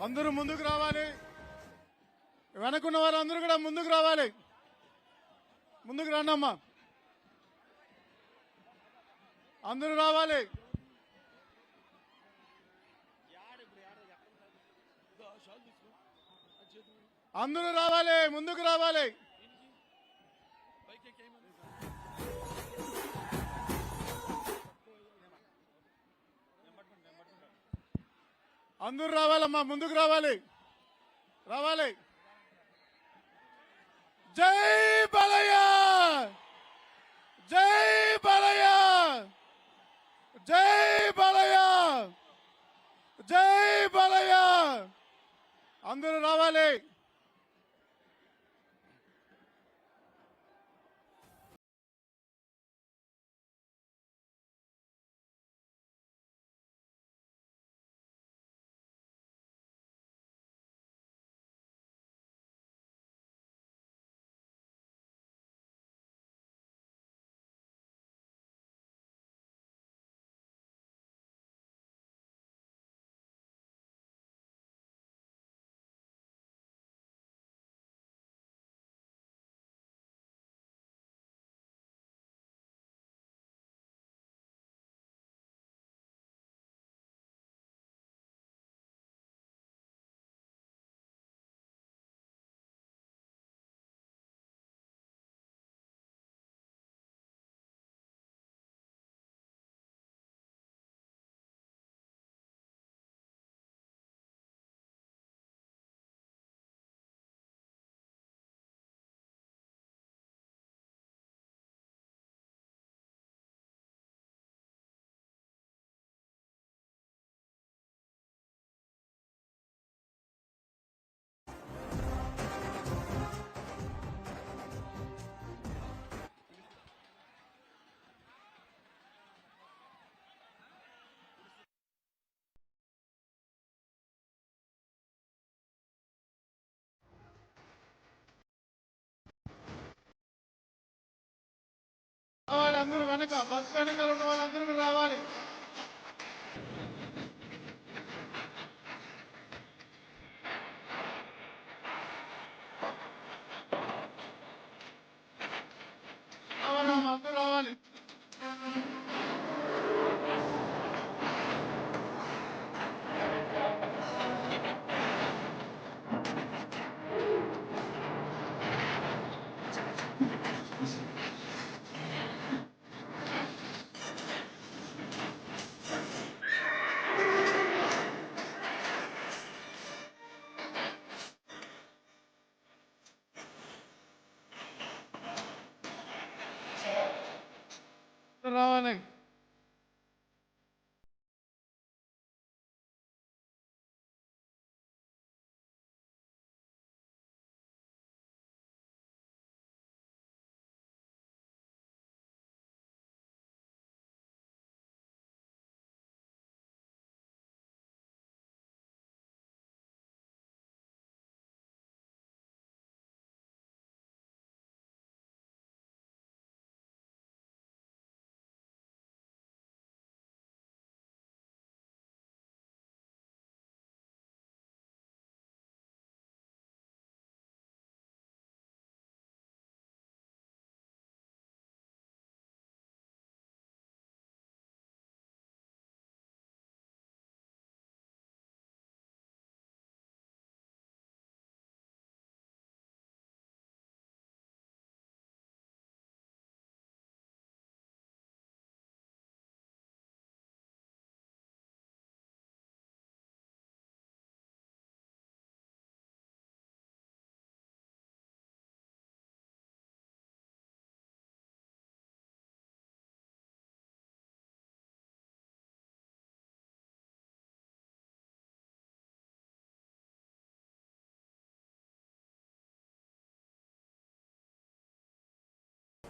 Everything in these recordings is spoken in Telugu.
అందరూ ముందుకు రావాలి. వెనకున్న వాళ్ళందరూ కూడా ముందుకు రావాలి. ముందుకు రండమ్మా, అందరూ రావాలి. అందరూ రావాలి, ముందుకు రావాలి. అందరూ రావాలమ్మా, ముందుకు రావాలి. రావాలి. జై బాలయ్య, జై బాలయ్య, జై బాలయ్య, జై బాలయ్య. అందరూ రావాలి. అందరూ వెనక, బస్ వెనకాల ఉన్న వాళ్ళందరూ రావాలి. అందరూ రావాలి. రావాలి.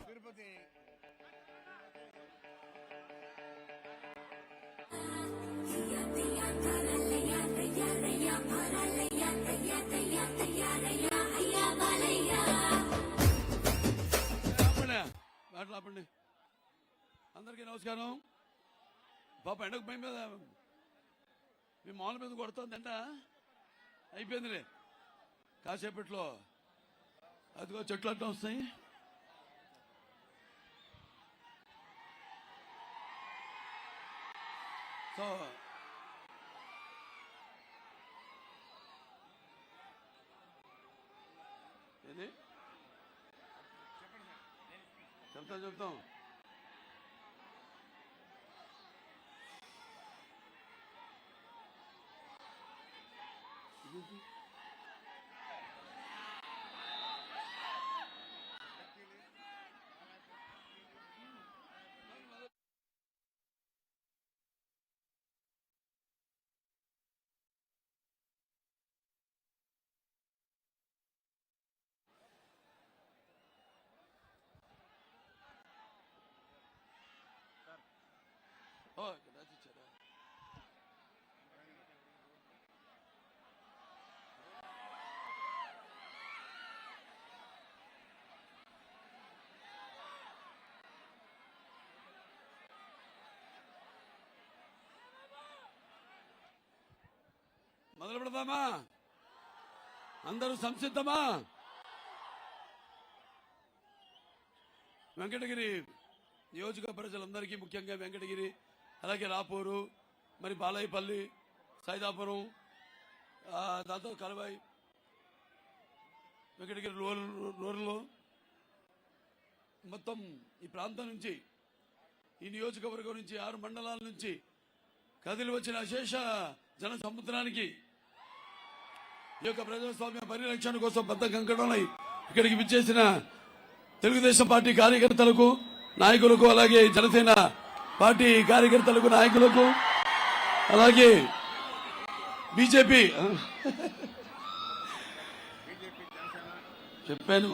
తిరుపతి ఆపండి. అందరికీ నమస్కారం. పాప ఎండకు భయం మీద మీ మామూలు మీద కొడుతుందంట. అయిపోయిందిలే కాసేపట్లో. అదిగో చెట్లు అట్లా వస్తాయి. సో ఏది చెప్తాం. రాసిచ్చారా? మొదలు పెడదామా? అందరూ సంసిద్ధమా? వెంకటగిరి నియోజక ప్రజలందరికీ, ముఖ్యంగా వెంకటగిరి, అలాగే రాపూరు, మరి బాలాయపల్లి, సైదాపురం, దాంతో కలవాయి, వెంకటగిరి రూరల్, మొత్తం ఈ ప్రాంతం నుంచి, ఈ నియోజకవర్గం నుంచి, 6 మండలాల నుంచి కదిలి వచ్చిన అశేష జన సముద్రానికి ఈ యొక్క ప్రజాస్వామ్య పరిరక్షణ కోసం పెద్ద కంకణమై ఇక్కడికి విచ్చేసిన తెలుగుదేశం పార్టీ కార్యకర్తలకు, నాయకులకు, అలాగే జనసేన పార్టీ కార్యకర్తలకు, నాయకులకు, అలాగే బీజేపీ చెప్పాను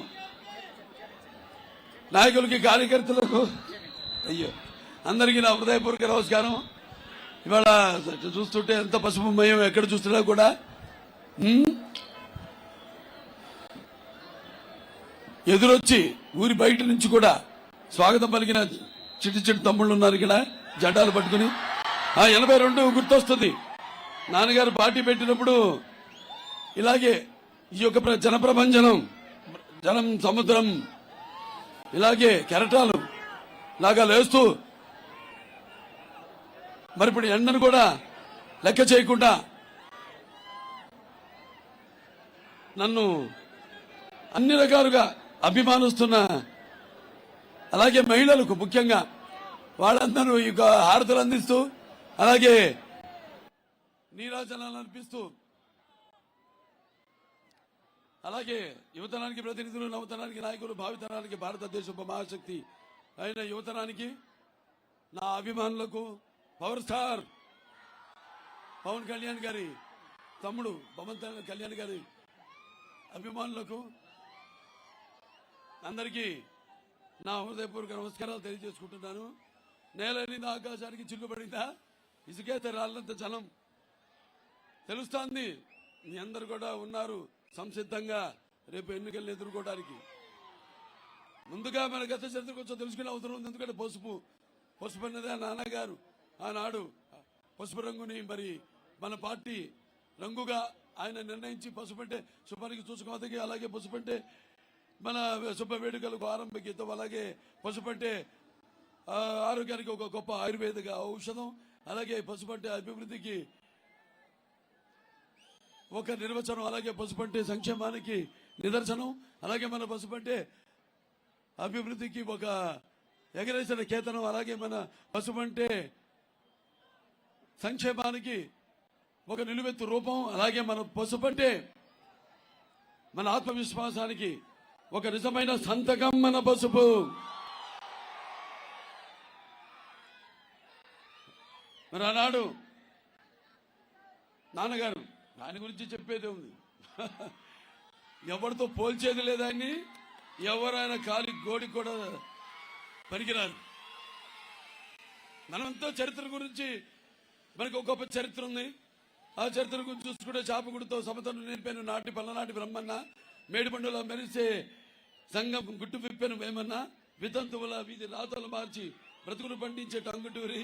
నాయకులకి, కార్యకర్తలకు, అయ్యో అందరికీ నా హృదయపూర్వక నమస్కారం. ఇవాళ చూస్తుంటే ఎంత పసుపు మయం ఎక్కడ చూస్తున్నా కూడా ఎదురొచ్చి ఊరి బయట నుంచి కూడా స్వాగతం పలికిన చిట్టి తమ్ముళ్ళు ఉన్నారు ఇక్కడ జెండాలు పట్టుకుని. 82 గుర్తొస్తుంది. నాన్నగారు పార్టీ పెట్టినప్పుడు ఇలాగే ఈ యొక్క జనప్రభంజనం, జనం సముద్రం ఇలాగే కెరటాలు లాగా లేస్తూ, మరి ఇప్పుడు ఎండను కూడా లెక్క చేయకుండా నన్ను అన్ని రకాలుగా అభిమానిస్తున్న, అలాగే మహిళలకు ముఖ్యంగా వాళ్ళందరూ ఈ హారతులు అందిస్తూ, అలాగే నీరాజనాలు అర్పిస్తూ, అలాగే యువతరానికి ప్రతినిధులు, నవతరానికి నాయకులు, భావితరానికి భారతదేశ మహాశక్తి అయిన యువతరానికి, నా అభిమానులకు, పవర్ స్టార్ పవన్ కళ్యాణ్ గారి తమ్ముడు పవన్ కళ్యాణ్ గారి అభిమానులకు అందరికీ నా హృదయపూర్వక నమస్కారాలు తెలియజేసుకుంటున్నాను. నేలనింద ఆకాశానికి చిల్లుపడిందా, ఇసుకేత రాళ్ళంత జనం తెలుస్తోంది. మీ అందరు కూడా ఉన్నారు సంసిద్ధంగా రేపు ఎన్నికలను ఎదుర్కోవడానికి. ముందుగా మన గత చరిత్ర కొంచెం తెలుసుకునే అవసరం ఉంది. ఎందుకంటే పసుపు అన్నదే నాన్నగారు ఆనాడు పసుపు రంగుని మరి మన పార్టీ రంగుగా ఆయన నిర్ణయించి, పసుపు అంటే శుభానికి చూసుకోవడానికి, అలాగే పసుపు అంటే మన శుభ వేడుకలకు ఆరంభ గీతం, అలాగే పసుపు అంటే ఆరోగ్యానికి ఒక గొప్ప ఆయుర్వేదిక ఔషధం, అలాగే పసుపు అంటే అభివృద్ధికి ఒక నిర్వచనం, అలాగే పసుపు అంటే సంక్షేమానికి నిదర్శనం, అలాగే మన పసుపు అంటే అభివృద్ధికి ఒక ఎగరేసిన కేతనం, అలాగే మన పసుపు అంటే సంక్షేమానికి ఒక నిలువెత్తు రూపం, అలాగే మన పసుపు అంటే మన ఆత్మవిశ్వాసానికి ఒక నిజమైన సంతకం మన పసుపు. మరి ఆనాడు నాన్నగారు దాని గురించి చెప్పేదే ఉంది. ఎవరితో పోల్చేది లేదాన్ని, ఎవరైనా కాలి గోడి కూడా పనికిరారు. మనంతో చరిత్ర గురించి మనకు ఒక గొప్ప చరిత్ర ఉంది. ఆ చరిత్ర గురించి చూసుకుంటే చాపగుడితో సమతను నిలిపాను నాటి పల్లనాటి బ్రహ్మన్న, మేడిపండులో మెరిసే సంఘం గుట్టు విప్పాను వేమన్నా, వితంతువుల వీధి రాతలు మార్చి బ్రతుకును పండించే టంగుటూరి,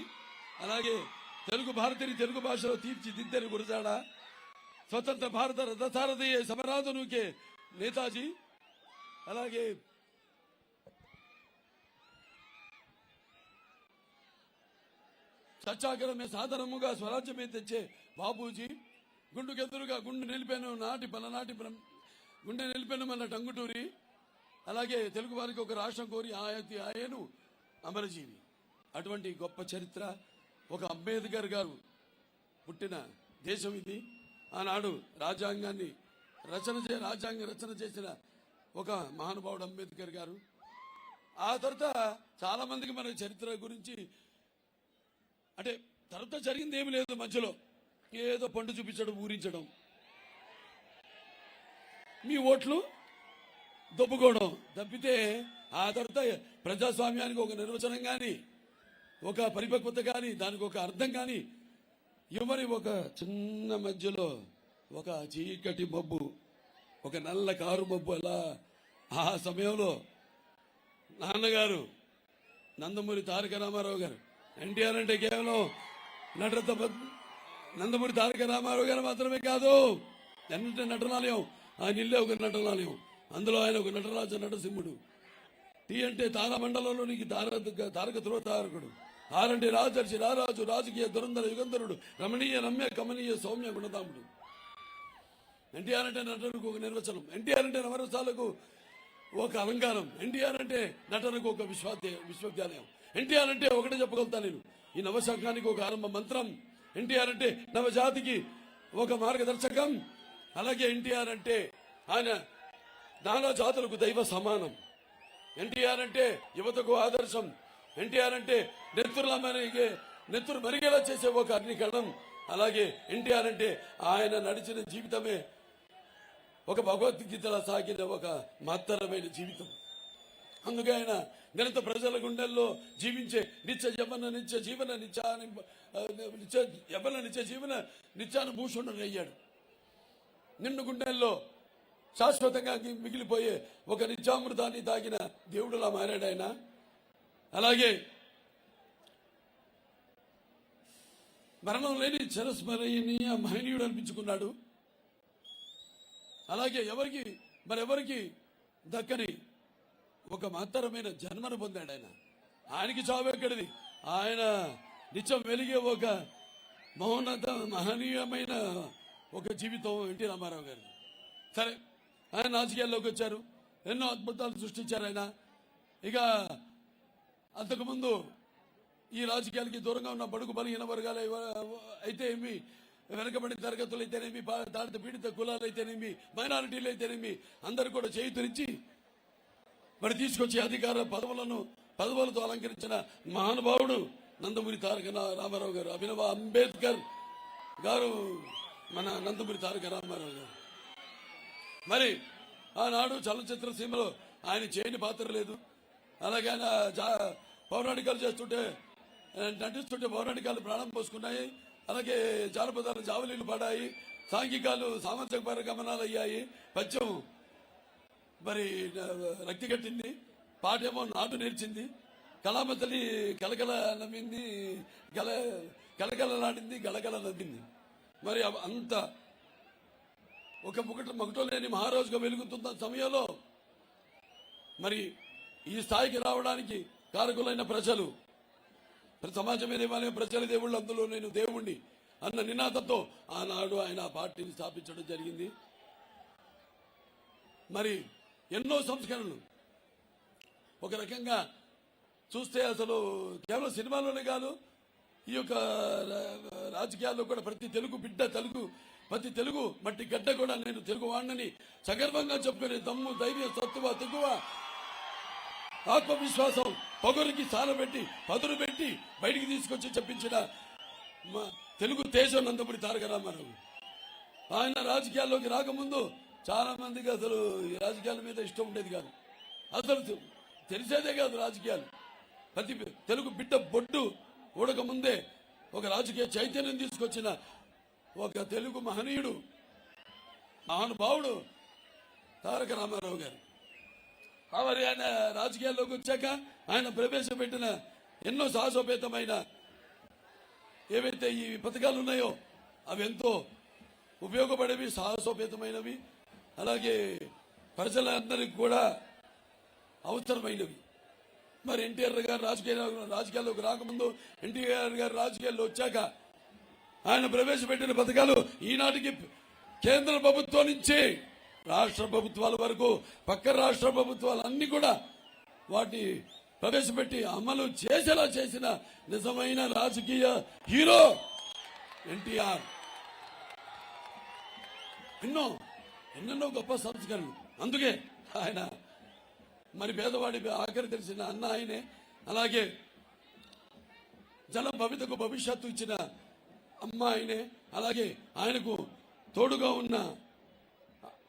అలాగే తెలుగు భారతిని తెలుగు భాషలో తీర్చిదిద్దని గురజాడ, స్వతంత్ర భారత రథసారథి సమరాధునుకే నేతాజీ, అలాగే సత్యాగ్రహమే సాధనముగా స్వరాజ్యమే తెచ్చే బాబూజీ, గుండుకెదురుగా గుండె నిలిపాను గుండె నిలిపాను మన టంగుటూరి, అలాగే తెలుగు వారికి ఒక రాష్ట్రం కోరి ఆయను అమరజీవి. అటువంటి గొప్ప చరిత్ర, ఒక అంబేద్కర్ గారు పుట్టిన దేశం ఇది. ఆనాడు రాజ్యాంగ రచన చేసిన ఒక మహానుభావుడు అంబేద్కర్ గారు. ఆ తర్వాత చాలా మందికి మన చరిత్ర గురించి అంటే తర్వాత జరిగింది ఏమి లేదు, మధ్యలో ఏదో పండు చూపించడం, ఊరించడం, మీ ఓట్లు దొబ్బుకోవడం తప్పితే ఆ తర్వాత ప్రజాస్వామ్యానికి ఒక నిర్వచనం కానీ, ఒక పరిపక్వత కానీ, దానికి ఒక అర్థం కానీ ఎవరి ఒక చిన్న మధ్యలో ఒక చీకటి మబ్బు, ఒక నల్ల కారు మబ్బు. అలా ఆ సమయంలో నాన్నగారు నందమూరి తారక రామారావు గారు, ఎన్టీఆర్ అంటే కేవలం నటరత్న నందమూరి తారక రామారావు గారు మాత్రమే కాదు, ఎన్నంటే నటనాలయం, ఆయన ఇల్లే ఒక నటనాలయం, అందులో ఆయన ఒక నటరాజ నటసింహుడు. టీ అంటే తారామండలంలోనికి తారక తారకుడు, ఆరంటే రాజర్షి రారాజు రాజకీయ దురంధర యుగంధరుడు, రమణీయ రమ్య కమనీయ సౌమ్య గుణదాముడు. ఎన్టీఆర్ అంటే నటనకు ఒక నిర్వచనం, ఎన్టీఆర్ అంటే నవరసాలకు ఒక అలంకారం, ఎన్టీఆర్ అంటే నటనకు ఒక విశ్వవిద్యాలయం, ఎన్టీఆర్ అంటే ఒకటే చెప్పగలుగుతా నేను, ఈ నవశకానికి ఒక ఆరంభ మంత్రం, ఎన్టీఆర్ అంటే నవజాతికి ఒక మార్గదర్శకం, అలాగే ఎన్టీఆర్ అంటే ఆయన నానా జాతులకు దైవ సమానం, ఎన్టీఆర్ అంటే యువతకు ఆదర్శం, ఎన్టీఆర్ అంటే నెత్తురు మరిగేలా చేసే ఒక అగ్నికణం, అలాగే ఎన్టీఆర్ అంటే ఆయన నడిచిన జీవితమే ఒక భగవద్గీతలా సాగిన ఒక మహత్తరమైన జీవితం. అందుకే ఆయన నిరంతర ప్రజల గుండెల్లో జీవించే నిత్యానుభూషణుడయ్యాడు. నిన్ను గుండెల్లో శాశ్వతంగా మిగిలిపోయే ఒక నిత్యామృతాన్ని తాగిన దేవుడులా మారాడు ఆయన. అలాగే మరణం లేని చిరస్మరణీయ మహనీయుడు అనిపించుకున్నాడు. అలాగే మరెవరికి దక్కని ఒక మహత్తరమైన జన్మను పొందాడు ఆయన. ఆయనకి చావు ఎక్కడిది, ఆయన నిత్యం వెలిగే ఒక మహనీయమైన ఒక జీవితం ఎన్టీ రామారావు గారిది. సరే, ఆయన రాజకీయాల్లోకి వచ్చారు, ఎన్నో అద్భుతాలు సృష్టించారు ఆయన. ఇక అంతకుముందు ఈ రాజకీయాలకి దూరంగా ఉన్న బడుగు బలహీన వర్గాలు అయితే ఏమి, వెనకబడిన తరగతులు అయితేనేమి, తాడిత పీడిత కులాలు అయితేనేమి, మైనారిటీలు అయితేనేమి, అందరూ కూడా చేయుతనిచ్చి మరి తీసుకొచ్చి అధికార పదవులతో అలంకరించిన మహానుభావుడు నందమూరి తారక రామారావు గారు, అభినవ అంబేద్కర్ గారు, మన నందమూరి తారక రామారావు గారు. మరి ఆనాడు చలనచిత్ర సీమలో ఆయన చేయని పాత్ర లేదు. అలాగే ఆయన పౌరాణికాలు నటిస్తుంటే పౌరాణికాలు ప్రాణం పోసుకున్నాయి. అలాగే జానపదాలు జావలీలు పడాయి, సాంఘికాలు సామాజిక గమనాలు అయ్యాయి, పద్యం మరి రక్తి కట్టింది, పాటేమో నాటు నేర్చింది, కళామతలి కలకల నవ్వింది, కలకలలాడింది, గలగల నవ్వింది. మరి అంత ఒక మొగటో లేని మహారాజుగా వెలుగుతున్న సమయంలో మరి ఈ స్థాయికి రావడానికి కారకులైన ప్రజలు, సమాజమే దేవాలయం, ప్రజల దేవుళ్ళు, అందులో నేను దేవుణ్ణి అన్న నినాదంతో ఆనాడు ఆయన ఆ పార్టీని స్థాపించడం జరిగింది. మరి ఎన్నో సంస్కరణలు ఒక రకంగా చూస్తే అసలు కేవలం సినిమాలోనే కాదు, ఈ యొక్క రాజకీయాల్లో కూడా ప్రతి తెలుగు మట్టి గడ్డ కూడా నేను తెలుగు వాడినని సగర్వంగా చెప్పుకునే దమ్ము, ధైర్యం, సత్తువ, తెగువ, ఆత్మవిశ్వాసం, పొగరికి సానబెట్టి పదును పెట్టి బయటికి తీసుకొచ్చి చెప్పించిన తెలుగు తేజం నందమూరి తారక రామారావు. ఆయన రాజకీయాల్లోకి రాకముందు చాలా మందికి అసలు ఈ రాజకీయాల మీద ఇష్టం ఉండేది కాదు, అసలు తెలిసేదే కాదు రాజకీయాలు. ప్రతి తెలుగు బిడ్డ బొడ్డు ఊడక ముందే ఒక రాజకీయ చైతన్యం తీసుకొచ్చిన ఒక తెలుగు మహనీయుడు, మహానుభావుడు తారక రామారావు గారు. మరి ఆయన రాజకీయాల్లోకి వచ్చాక ఆయన ప్రవేశపెట్టిన ఎన్నో సాహసోపేతమైన ఏవైతే ఈ పథకాలు ఉన్నాయో అవి ఎంతో ఉపయోగపడేవి, సాహసోపేతమైనవి, అలాగే ప్రజలందరికీ కూడా అవసరమైనవి. మరి ఎన్టీఆర్ గారు రాజకీయాల్లోకి రాకముందు, ఎన్టీఆర్ గారు రాజకీయాల్లో వచ్చాక ఆయన ప్రవేశపెట్టిన పథకాలు ఈనాటికి కేంద్ర ప్రభుత్వం నుంచి రాష్ట్ర ప్రభుత్వాల వరకు పక్క రాష్ట్ర ప్రభుత్వాలు అన్ని కూడా వాటి ప్రవేశపెట్టి అమలు చేసేలా చేసిన నిజమైన రాజకీయ హీరో ఎన్టీఆర్. ఎన్నెన్నో గొప్ప సంస్కరణలు. అందుకే ఆయన మరి పేదవాడి ఆఖరి తెలిసిన అన్న ఆయనే. అలాగే జన భవితకు భవిష్యత్తు ఇచ్చిన అమ్మ ఆయనే. అలాగే ఆయనకు తోడుగా ఉన్న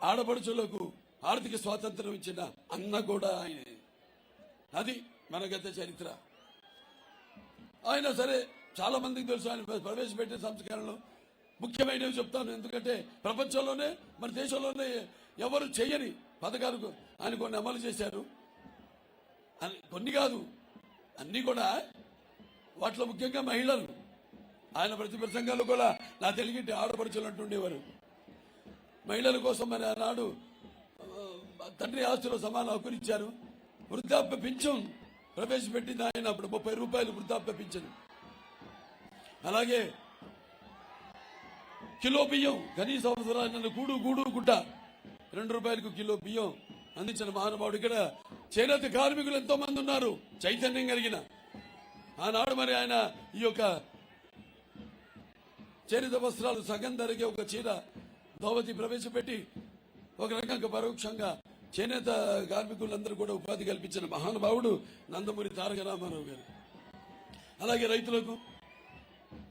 ఆడపడుచులకు ఆర్థిక స్వాతంత్రం ఇచ్చిన అన్న కూడా ఆయనే. అది మన గత చరిత్ర. ఆయన సరే చాలా మందికి తెలుసు ఆయన ప్రవేశపెట్టిన సంస్కరణలు ముఖ్యమైనవి చెప్తాను. ఎందుకంటే ప్రపంచంలోనే మన దేశంలోనే ఎవరు చేయని పథకాలు ఆయన కొన్ని అమలు చేశారు. కొన్ని కాదు, అన్ని కూడా. వాటిలో ముఖ్యంగా మహిళలు. ఆయన ప్రతి ప్రసంగాలు కూడా నా తెలుగింటి ఆడపడుచులు అంటుండేవారు. మహిళల కోసం మరి ఆనాడు తండ్రి ఆస్తిలో సమాన హక్కునిచ్చారు. వృద్ధాప్య పింఛన్ ప్రవేశపెట్టింది ఆయన. అప్పుడు 30 రూపాయలు వృద్ధాప్య పింఛన్. అలాగే కిలో బియ్యం కనీస అవసరాన్ని గూడు గుడ్డ 2 రూపాయలకు కిలో బియ్యం అందించిన మహానుభావుడు. ఇక్కడ చేనేత కార్మికులు ఎంతో మంది ఉన్నారు, చైతన్యం కలిగిన. ఆనాడు మరి ఆయన ఈ యొక్క చేనేత వస్త్రాలు సగం ధరకే ఒక చీర దోవతి ప్రవేశపెట్టి ఒక రకంగా పరోక్షంగా చేనేత కార్మికులందరూ కూడా ఉపాధి కల్పించిన మహానుభావుడు నందమూరి తారక రామారావు గారు. అలాగే రైతులకు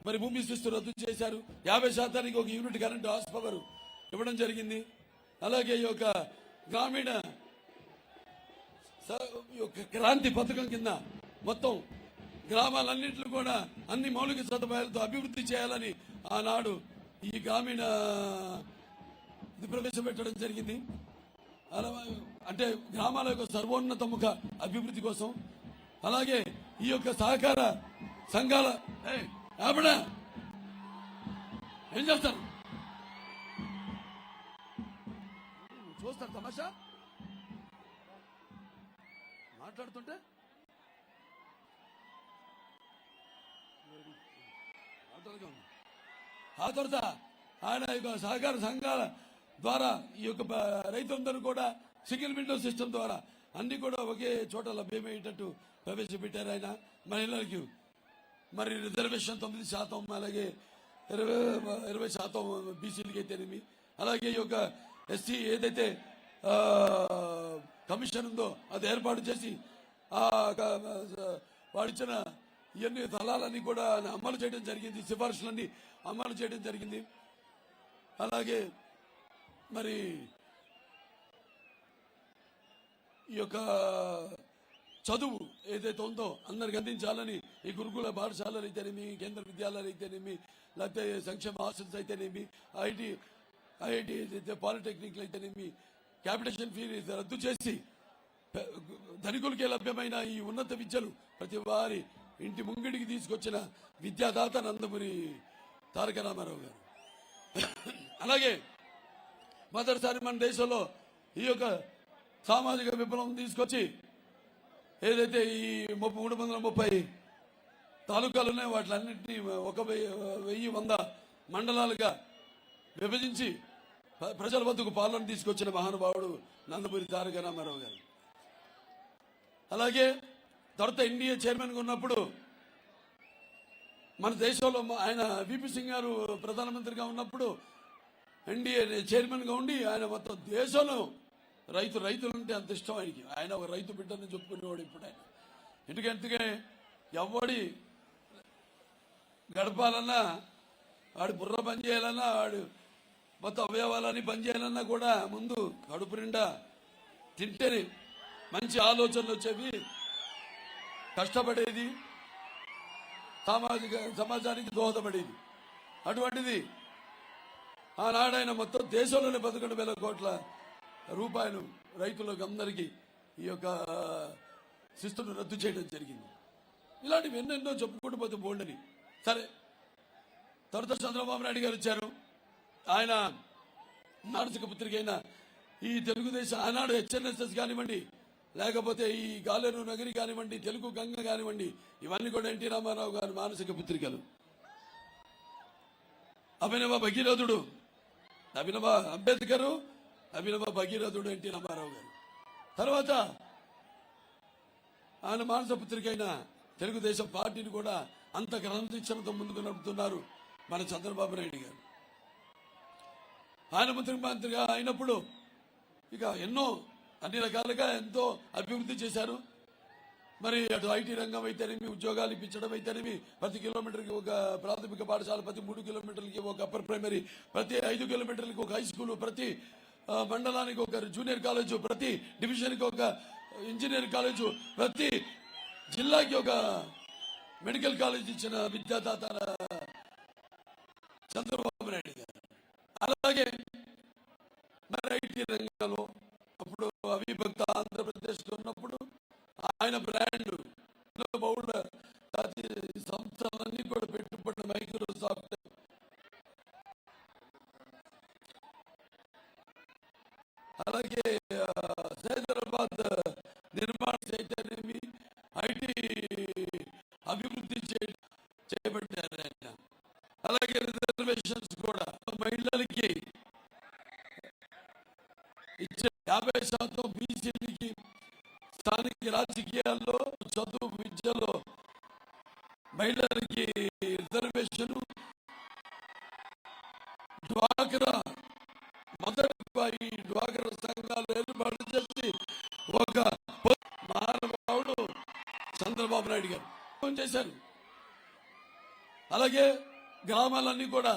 మరి భూమి శిస్తు రద్దు చేశారు. 50% ఒక యూనిట్ కరెంటు హార్స్ పవర్ ఇవ్వడం జరిగింది. అలాగే ఈ యొక్క గ్రామీణ క్రాంతి పథకం కింద మొత్తం గ్రామాలన్నింటిలో కూడా అన్ని మౌలిక సదుపాయాలతో అభివృద్ధి చేయాలని ఆనాడు ఈ గ్రామీణ ఇది ప్రవేశపెట్టడం జరిగింది. అంటే గ్రామాల యొక్క సర్వోన్నతముఖ అభివృద్ధి కోసం. అలాగే ఈ యొక్క సహకార సంఘాల ఏం చేస్తారు చూస్తారు తమాషా మాట్లాడుతుంటే. ఆ తర్వాత ఆయన యొక్క సహకార సంఘాల ద్వారా ఈ యొక్క రైతులందరూ కూడా సింగిల్ విండో సిస్టమ్ ద్వారా అన్ని కూడా ఒకే చోట లభ్యమయ్యేటట్టు ప్రవేశపెట్టారు ఆయన. మహిళలకు మరి రిజర్వేషన్ 9%, అలాగే 20% బీసీలకి అయితేనేమి. అలాగే ఈ యొక్క ఎస్సీ ఏదైతే కమిషన్ ఉందో అది ఏర్పాటు చేసి వాడిచ్చిన ఇవన్నీ ఫలాలన్నీ కూడా అమలు చేయడం జరిగింది, సిఫార్సులన్నీ అమలు చేయడం జరిగింది. అలాగే మరి ఈ యొక్క చదువు ఏదైతే ఉందో అందరికి అందించాలని ఈ గురుకుల పాఠశాలలు అయితేనేమి, కేంద్ర విద్యాలయాలు అయితేనేమి, లేకపోతే సంక్షేమ హాస్టల్స్ అయితేనేమి, ఐఐటి అయితే పాలిటెక్నిక్లు అయితేనేమి, క్యాపిటేషన్ ఫీ రద్దు చేసి ధనికులకే లభ్యమైన ఈ ఉన్నత విద్యలు ప్రతి వారి ఇంటి ముంగిడికి తీసుకొచ్చిన విద్యాదాత నందమూరి తారక రామారావు గారు. అలాగే మొదటిసారి మన దేశంలో ఈ యొక్క సామాజిక విప్లవం తీసుకొచ్చి ఏదైతే ఈ 330 తాలూకాలు ఉన్నాయో వాటిలన్నింటినీ 1100 మండలాలుగా విభజించి ప్రజల వద్దకు పాలన తీసుకొచ్చిన మహానుభావుడు నందమూరి తారక రామారావు గారు. అలాగే తర్వాత ఎన్డీఏ చైర్మన్గా ఉన్నప్పుడు మన దేశంలో ఆయన విపి సింగ్ గారు ప్రధానమంత్రిగా ఉన్నప్పుడు ఎన్డీఏ చైర్మన్గా ఉండి ఆయన మొత్తం దేశంలో రైతులంటే అంత ఇష్టం ఆయనకి. ఆయన ఒక రైతు బిడ్డని చెప్పుకునేవాడు ఇప్పుడు ఆయన. ఎందుకంటే ఎవడి గడపాలన్నా, వాడి బుర్ర పనిచేయాలన్నా, వాడు మొత్తం అవయవాలని పనిచేయాలన్నా కూడా ముందు కడుపు నిండా తింటేనే మంచి ఆలోచనలు వచ్చేవి, కష్టపడేది, సమాజానికి దోహదపడేది. అటువంటిది ఆనాడు ఆయన మొత్తం దేశంలోనే 11,000 కోట్ల రూపాయలు రైతులకు అందరికీ ఈ యొక్క శిస్తును రద్దు చేయడం జరిగింది. ఇలాంటివి ఎన్నెన్నో చెప్పుకుంటూ పోతే బోల్డని. సరే, తర్వాత చంద్రబాబు నాయుడు గారు వచ్చారు. ఆయన మానసిక పుత్రిక అయిన ఈ తెలుగుదేశం ఆనాడు హెచ్ఎన్ఎస్ఎస్ కానివ్వండి, లేకపోతే ఈ గాలేరు నగరి కానివ్వండి, తెలుగు గంగ కానివ్వండి, ఇవన్నీ కూడా ఎన్టీ రామారావు గారు మానసిక పుత్రికలు. అభినవ భగీరథుడు అభినవ అంబేద్కర్, అభినవ భగీరథుడు ఎన్టీ రామారావు గారు. తర్వాత ఆయన మానస పుత్రిక అయిన తెలుగుదేశం పార్టీని కూడా అంత క్రమశిక్షణతో ముందుకు నడుపుతున్నారు మన చంద్రబాబు నాయుడు గారు. ఆయన ముఖ్యమంత్రిగా అయినప్పుడు ఇక ఎన్నో అన్ని రకాలుగా ఎంతో అభివృద్ధి చేశారు. మరి అటు ఐటీ రంగం అయితేనేమి, ఉద్యోగాలు ఇప్పించడం అయితేనేమి, ప్రతి కిలోమీటర్కి ఒక ప్రాథమిక పాఠశాల, ప్రతి 3 కిలోమీటర్లకి ఒక అప్పర్ ప్రైమరీ, ప్రతి 5 కిలోమీటర్లకి ఒక హై స్కూల్, ప్రతి మండలానికి ఒక జూనియర్ కాలేజు, ప్రతి డివిజన్కి ఒక ఇంజనీరింగ్ కాలేజు, ప్రతి జిల్లాకి ఒక మెడికల్ కాలేజ్ ఇచ్చిన విద్యాదాత చంద్రబాబు నాయుడు గారు. అలాగే మరి ఐటీ రంగంలో అప్పుడు అవిభక్త ఆంధ్రప్రదేశ్లో ఉన్నప్పుడు ఆయన బ్రాండ్ బహుళ సంస్థలన్నీ కూడా పెట్టుబడి మైక్రోసాఫ్ట్, అలాగే హైదరాబాద్ నిర్మాణ చైతన్యమి ఐటీ అభివృద్ధి చేపట్టారు ఆయన. అలాగే రిజర్వేషన్స్ కూడా మహిళలకి ఇచ్చే 50% బీసీలకి, స్థానిక రాజకీయాల్లో చదువు విద్యలో మహిళలకి రిజర్వేషన్, డ్వాక్రా మొదటి డ్వాక్రా సంఘాలు ఏర్పాటు చేసి ఒక మహానుభావుడు చంద్రబాబు నాయుడు గారు చేశారు. అలాగే గ్రామాలన్నీ కూడా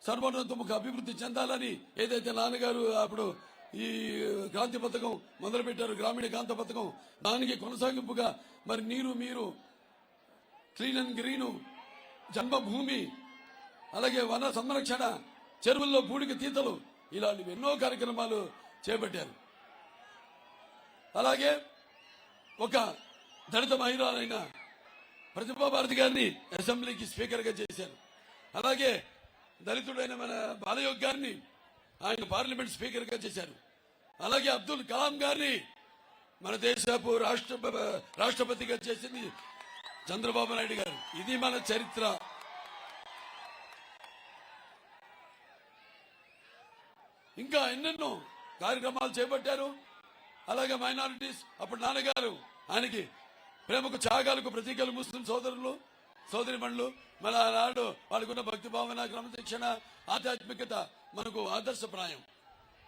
సర్వోన్నతముఖ అభివృద్ధి చెందాలని ఏదైతే నాన్నగారు అప్పుడు ఈ క్రాంతి పథకం మొదలుపెట్టారు, గ్రామీణ కాంతి పథకం, దానికి కొనసాగింపుగా మరి నీరు మీరు, క్లీన్ అండ్ గ్రీను, జన్మభూమి, అలాగే వన సంరక్షణ, చెరువుల్లో పూడిక తీతలు, ఇలాంటివి ఎన్నో కార్యక్రమాలు చేపట్టారు. అలాగే ఒక దళిత మహిళలైన ప్రతిభా భారతి గారిని అసెంబ్లీకి స్పీకర్గా చేశారు. అలాగే దళితుడైన మన బాలయోగ్ గారిని ఆయన పార్లమెంట్ స్పీకర్గా చేశారు. అలాగే అబ్దుల్ కలాం గారిని మన దేశపు రాష్ట్రపతిగా చేసింది చంద్రబాబు నాయుడు గారు. ఇది మన చరిత్ర. ఇంకా ఎన్నెన్నో కార్యక్రమాలు చేపట్టారు. అలాగే మైనారిటీస్, అప్పుడు నాన్నగారు ఆయనకి ప్రేమకు త్యాగాలకు ప్రతీకలు ముస్లిం సోదరులు సోదరిమణులు, మన నాడు వాళ్ళకున్న భక్తి భావన, క్రమశిక్షణ, ఆధ్యాత్మికత మనకు ఆదర్శప్రాయం.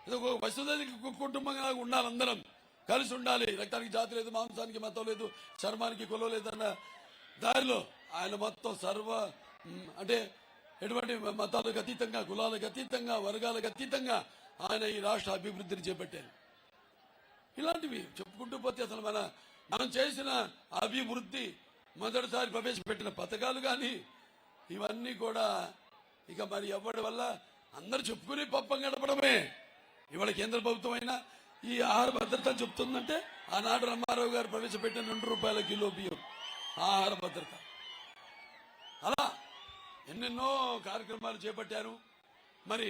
ఇది ఒక వసుదైక కుటుంబంగా ఉండాలి, అందరం కలిసి ఉండాలి. రక్తానికి జాతి లేదు, మాంసానికి మతం లేదు, చర్మానికి కులం లేదన్న దారిలో ఆయన మొత్తం అంటే ఎటువంటి మతాలకు అతీతంగా, కులాలకు అతీతంగా, వర్గాలకు అతీతంగా ఆయన ఈ రాష్ట్ర అభివృద్ధిని చేపట్టారు. ఇలాంటివి చెప్పుకుంటూ పోతే అసలు మనం చేసిన అభివృద్ధి, మొదటిసారి ప్రవేశపెట్టిన పథకాలు కానీ ఇవన్నీ కూడా ఇక మరి ఎవరి వల్ల అందరూ చెప్పుకుని పప్పం గడపడమే. ఇవాళ కేంద్ర ప్రభుత్వం అయినా ఈ ఆహార భద్రత చెప్తుందంటే ఆనాడు రామారావు గారు ప్రవేశపెట్టిన ₹2 కిలో బియ్యం ఆహార భద్రత. అలా ఎన్నెన్నో కార్యక్రమాలు చేపట్టారు. మరి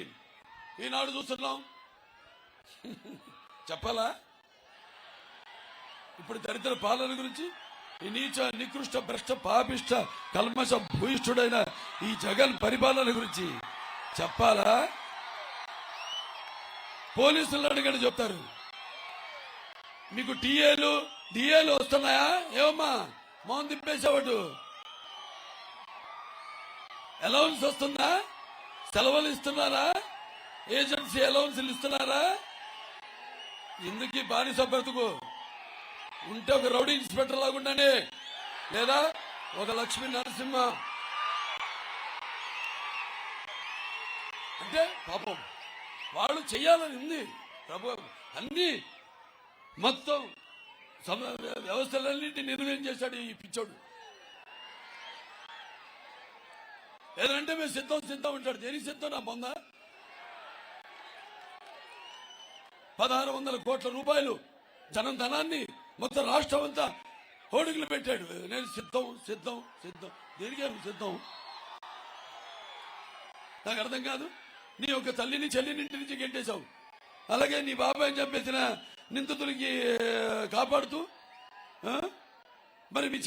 ఈనాడు చూస్తున్నాం, చెప్పాలా ఇప్పుడు దరిద్ర పాలన గురించి, ఈ నీచ నికృష్ట భ్రష్ట పాపిష్ట కల్మష భూయిష్ఠుడైన ఈ జగన్ పరిపాలన గురించి చెప్పాలా? పోలీసులు అడిగని చెప్తారు. మీకు డిఏలు వస్తున్నాయా? ఏమమ్మా మౌన్ తిప్పేసేవాడు, అలౌన్స్ వస్తుందా? సెలవులు ఇస్తున్నారా? ఏజెన్సీ అలౌన్స్లు ఇస్తున్నారా? ఎందుకు బానిస బ్రతుకు? ఉంటే ఒక రౌడీ ఇన్స్పెక్టర్ లాగుండానే, లేదా ఒక లక్ష్మీ నరసింహ. అంటే పాపం వాళ్ళు చెయ్యాలని ఉంది. ప్రభు అన్ని మొత్తం వ్యవస్థలన్నింటినీ నిర్వహణ చేశాడు ఈ పిచ్చోడు. ఏదంటే మేము సిద్ధం ఉంటాడు. దేనికి సిద్ధం? నా పొందా 1600 కోట్ల రూపాయలు జనం ధనాన్ని మొత్తం రాష్ట్రం అంతా హోర్డింగ్లు పెట్టాడు. నేను సిద్ధం సిద్ధం సిద్ధం. దేనికే సిద్ధం? నాకు అర్థం కాదు. నీ యొక్క తల్లిని చెల్లిని ఇంటి నుంచి గెంటేశావు. అలాగే నీ బాబాయ్ చంపేసిన నిందితులకి కాపాడుతూ మరి మీ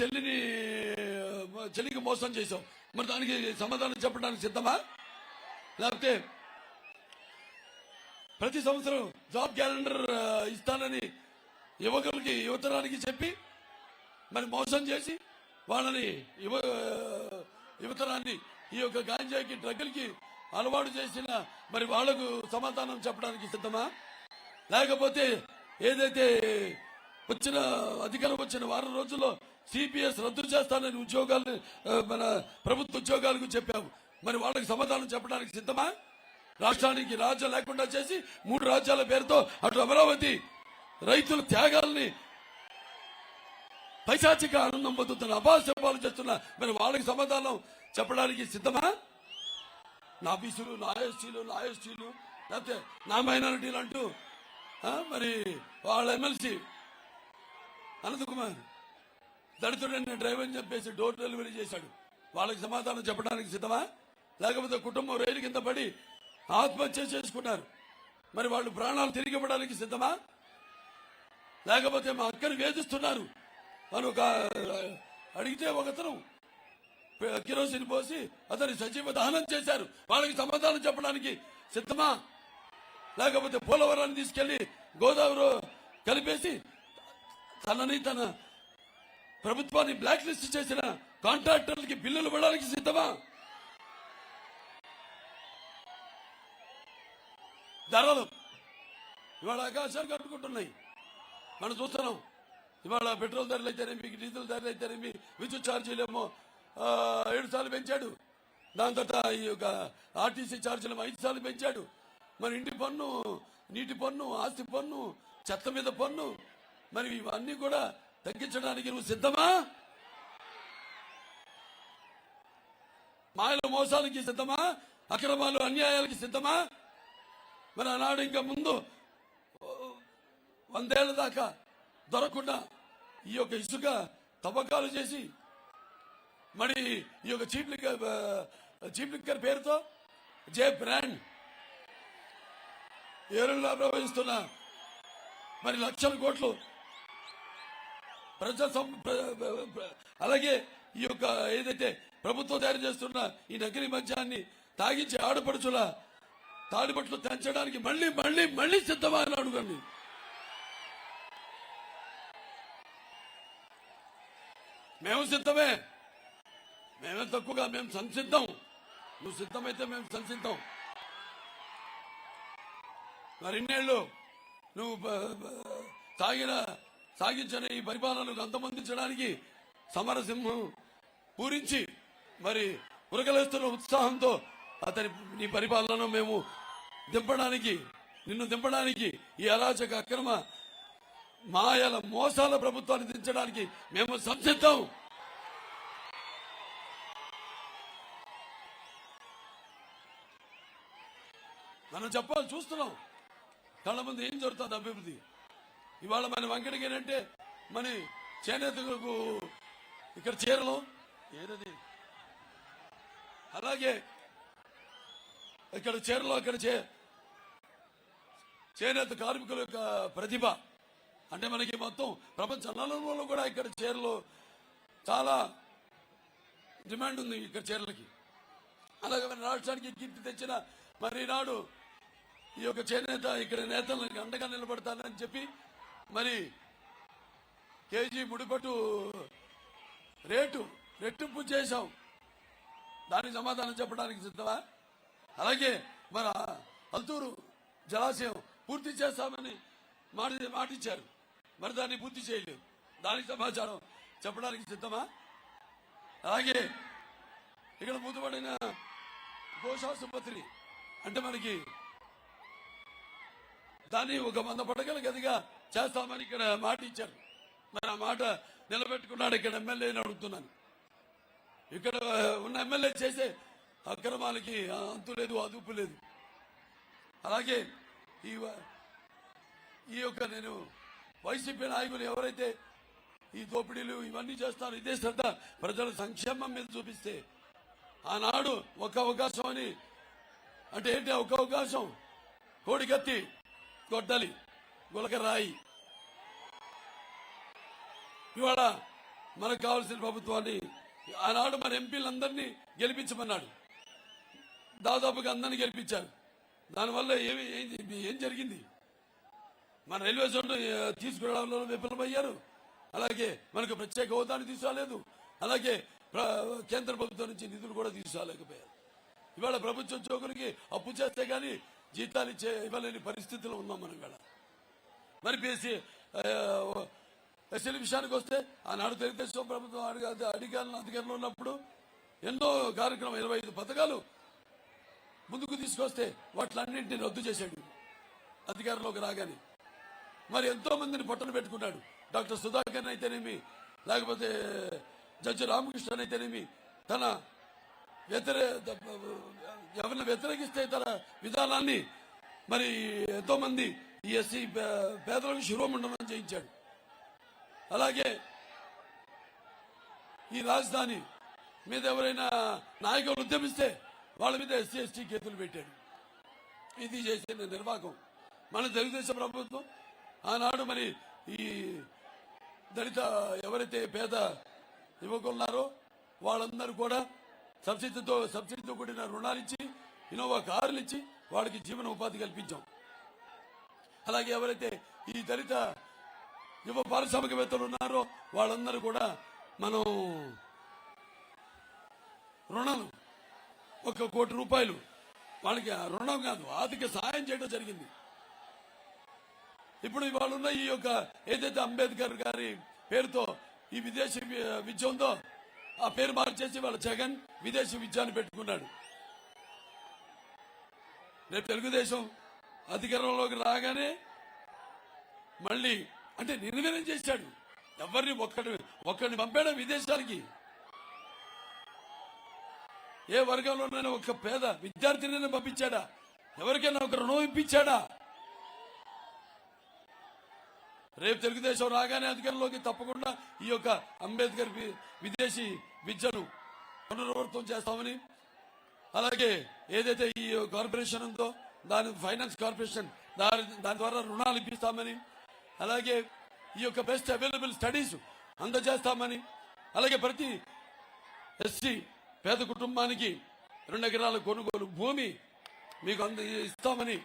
చెల్లికి మోసం చేశావు. మరి దానికి సమాధానం చెప్పడానికి సిద్ధమా? లేకపోతే ప్రతి సంవత్సరం జాబ్ క్యాలెండర్ ఇస్తానని యువతరానికి చెప్పి మరి మోసం చేసి వాళ్ళని యువతరాన్ని ఈ యొక్క గాంజాకి డ్రగ్గులకి అలవాటు చేసిన మరి వాళ్లకు సమాధానం చెప్పడానికి సిద్ధమా? లేకపోతే ఏదైతే అధికారం వచ్చిన వారం రోజుల్లో సిపిఎస్ రద్దు చేస్తానని ఉద్యోగాలు మన ప్రభుత్వ ఉద్యోగాలకు చెప్పావు. మరి వాళ్ళకి సమాధానం చెప్పడానికి సిద్ధమా? రాష్ట్రానికి రాజ్యం లేకుండా చేసి 3 రాజ్యాల పేరుతో అటు అమరావతి రైతుల త్యాగాల్ని పైశాచిక ఆనందం పొందుతున్న అభాసపాలు చేస్తున్న మరి వాళ్ళకి సమాధానం చెప్పడానికి సిద్ధమా? నా బీసీలు, నా ఎస్టీలు లేకపోతే నా మైనారిటీలు అంటూ మరి వాళ్ళ ఎమ్మెల్సీ అనంతకుమార్ దళితుడని డ్రైవర్ అని చెప్పేసి డోర్ డెలివరీ చేశాడు. వాళ్ళకి సమాధానం చెప్పడానికి సిద్ధమా? లేకపోతే కుటుంబం రైలు కింద పడి ఆత్మహత్య చేసుకున్నారు. మరి వాళ్ళు ప్రాణాలు తిరిగి ఇవ్వడానికి సిద్ధమా? లేకపోతే మా అక్కని వేధిస్తున్నారు అని అడిగితే ఒకతను కిరోసిన్ పోసి అతని సజీవ దహనం చేశారు. వాళ్ళకి సమాధానం చెప్పడానికి సిద్ధమా? లేకపోతే పోలవరాన్ని తీసుకెళ్లి గోదావరి కలిపేసి తన ప్రభుత్వాన్ని బ్లాక్ లిస్ట్ చేసిన కాంట్రాక్టర్లకి బిల్లులు ఇవ్వడానికి సిద్ధమా? ధరలు ఇవాళ ఆకాశాలు కట్టుకుంటున్నాయి. మనం చూస్తున్నాం. ఇవాళ పెట్రోల్ ధరలు అయితేనేమి, డీజిల్ ధరలు అయితేనేమి, విద్యుత్ ఛార్జీలేమో 7 సార్లు పెంచాడు. దాని తర్వాత ఈ యొక్క ఆర్టీసీ ఛార్జీలు 5 సార్లు పెంచాడు. మరి ఇంటి పన్ను, నీటి పన్ను, ఆస్తి పన్ను, చెత్త మీద పన్ను, మరి ఇవన్నీ కూడా తగ్గించడానికి నువ్వు సిద్ధమా? మాయల మోసాలకి సిద్ధమా? అక్రమాలు అన్యాయాలకి సిద్ధమా? మరి ఆనాడు ఇంకా ముందు 100 ఏళ్ల దాకా దొరకకుండా ఈ యొక్క ఇసుక తవ్వకాలు చేసి మరి ఈ యొక్క చీప్ లిక్కర్ పేరుతో జే బ్రాండ్ ఏరులా ప్రవహిస్తున్న మరి లక్షల కోట్లు అలాగే ఈ యొక్క ఏదైతే ప్రభుత్వం తయారు చేస్తున్న ఈ నకిలీ మద్యాన్ని తాగించి ఆడపడుచుల తాడిపట్లు తెంచడానికి మళ్ళీ మళ్ళీ మళ్ళీ సిద్ధమా అని అడుగండి. మేము సిద్ధమే. మేమే తక్కువగా, మేము సంసిద్ధం. నువ్వు సిద్ధమైతే మేము సంసిద్ధం. మరి ఇన్నేళ్ళు నువ్వు సాగించిన ఈ పరిపాలనకు అంతమొందించడానికి సమరసింహం పూరించి మరి ఉరకలేస్తున్న ఉత్సాహంతో నీ పరిపాలనను మేము నిన్ను దింపడానికి ఈ అరాచక అక్రమ మాయల మోసాల ప్రభుత్వాన్ని దించడానికి మేము సంసిద్ధం. మనం చెప్పాలి. చూస్తున్నాం కళ్ళ ముందు ఏం జరుగుతుంది అభివృద్ధి. ఇవాళ మన వెంకటగిరి మన చేనేతకు ఇక్కడ చీరలు ఏదది, అలాగే ఇక్కడ చీరలు అక్కడ చేనేత కార్మికుల యొక్క ప్రతిభ అంటే మనకి మొత్తం ప్రపంచ నలుమూలలో కూడా ఇక్కడ చీరలు చాలా డిమాండ్ ఉంది. ఇక్కడ చీరలకి అలాగే మన రాష్ట్రానికి కీర్తి తెచ్చిన మరి నాడు ఈ యొక్క చేనేత ఇక్కడ నేతలకు అండగా నిలబడతానని చెప్పి మరి కేజీ ముడిపట్టు రేటు రెట్టింపు చేశాం. దానికి సమాధానం చెప్పడానికి సిద్ధమా? అలాగే మన అల్తూరు జలాశయం పూర్తి చేస్తామని మాటిచ్చారు. మరి దాన్ని పూర్తి చేయలేదు. దానికి సమాచారం చెప్పడానికి సిద్ధమా? అలాగే ఇక్కడ మూతపడిన గోశాసుపత్రి అంటే మనకి దాన్ని ఒక 100 పడగల గదిగా చేస్తామని ఇక్కడ మాట ఇచ్చారు. మరి ఆ మాట నిలబెట్టుకున్నాడు ఇక్కడ ఎమ్మెల్యేని అడుగుతున్నాను. ఇక్కడ ఉన్న ఎమ్మెల్యే చేసే అక్రమాలకి అంతు లేదు, అదుపు లేదు. అలాగే ఈ యొక్క నేను వైసీపీ నాయకులు ఎవరైతే ఈ దోపిడీలు ఇవన్నీ చేస్తారు. ఇదే శ్రద్ధ ప్రజల సంక్షేమం మీద చూపిస్తే ఆనాడు ఒక అవకాశం అని అంటే ఏంటి ఒక అవకాశం? కోడికత్తి, గొడ్డలి, గులక రాయి. ఇవాళ మనకు కావాల్సిన ప్రభుత్వాన్ని ఆనాడు మన ఎంపీలందరినీ గెలిపించమన్నాడు. దాదాపుగా అందరినీ గెలిపించారు. దానివల్ల ఏం జరిగింది? మన రైల్వే జోన్ తీసుకురావడంలో విఫలమయ్యారు. అలాగే మనకు ప్రత్యేక హోదాని తీసుకురాలేదు. అలాగే కేంద్ర ప్రభుత్వం నుంచి నిధులు కూడా తీసుకురాలేకపోయారు. ఇవాళ ప్రభుత్వ ఉద్యోగులకి అప్పు చేస్తే గానీ జీతాలు ఇవ్వలేని పరిస్థితిలో ఉన్నాం మనం ఇవాళ. మరి ఎస్ఎల్ విషయానికి వస్తే ఆనాడు తెలుగుదేశం ప్రభుత్వం అధికారంలో ఉన్నప్పుడు ఎన్నో కార్యక్రమం 25 పథకాలు ముందుకు తీసుకొస్తే వాటిలన్నింటినీ రద్దు చేశాడు అధికారంలోకి రాగానే. మరి ఎంతో మందిని పొట్టను పెట్టుకున్నాడు. డాక్టర్ సుధాకర్ అయితేనేమి, లేకపోతే జడ్జి రామకృష్ణ అయితేనేమి, తన ఎవరిని వ్యతిరేకిస్తే తన విధానాన్ని మరి ఎంతో మంది ఈ ఎస్సీ పేదలకు శిరోమండనం చేయించాడు. అలాగే ఈ రాజధాని మీద ఎవరైనా నాయకులు ఉద్యమిస్తే వాళ్ళ మీద ఎస్సీ ఎస్టీ కేసులు పెట్టాడు. ఇది చేసిన నిర్వాహకం మన తెలుగుదేశం ప్రభుత్వం. ఆనాడు మరి ఈ దళిత ఎవరైతే పేద యువకులున్నారో వాళ్ళందరూ కూడా సబ్సిడీతో కూడిన రుణాలు ఇచ్చి, ఇన్నోవా కార్లు ఇచ్చి వాళ్ళకి జీవన ఉపాధి కల్పించాం. అలాగే ఎవరైతే ఈ దళిత యువ పారిశ్రామికవేత్తలు ఉన్నారో వాళ్ళందరూ కూడా మనం రుణాలు 1 కోటి రూపాయలు వాళ్ళకి రుణం కాదు ఆర్థిక సహాయం చేయడం జరిగింది. ఇప్పుడు ఇవాళ ఉన్న ఈ యొక్క ఏదైతే అంబేద్కర్ గారి పేరుతో ఈ విదేశీ విద్య ఉందో ఆ పేరు మార్చేసి వాళ్ళ జగన్ విదేశీ విద్య అని పెట్టుకున్నాడు. రేపు తెలుగుదేశం అధికారంలోకి రాగానే మళ్ళీ అంటే నిర్వీర్యం చేశాడు. ఎవరిని ఒక్కడిని పంపాడా విదేశానికి? ఏ వర్గంలోనైనా ఒక పేద విద్యార్థిని పంపించాడా? ఎవరికైనా ఒక రుణం ఇప్పించాడా? రేపు తెలుగుదేశం రాగానే అధికారంలోకి తప్పకుండా ఈ యొక్క అంబేద్కర్ విదేశీ విద్యను పునరావృతం చేస్తామని, అలాగే ఏదైతే ఈ కార్పొరేషన్ ఉందో దాని ఫైనాన్స్ కార్పొరేషన్ దాని ద్వారా రుణాలు ఇప్పిస్తామని, అలాగే ఈ యొక్క బెస్ట్ అవైలబుల్ స్టడీస్ అందజేస్తామని, అలాగే ప్రతి ఎస్సీ పేద కుటుంబానికి 2 ఎకరాల కొనుగోలు భూమి మీకు ఇస్తామని,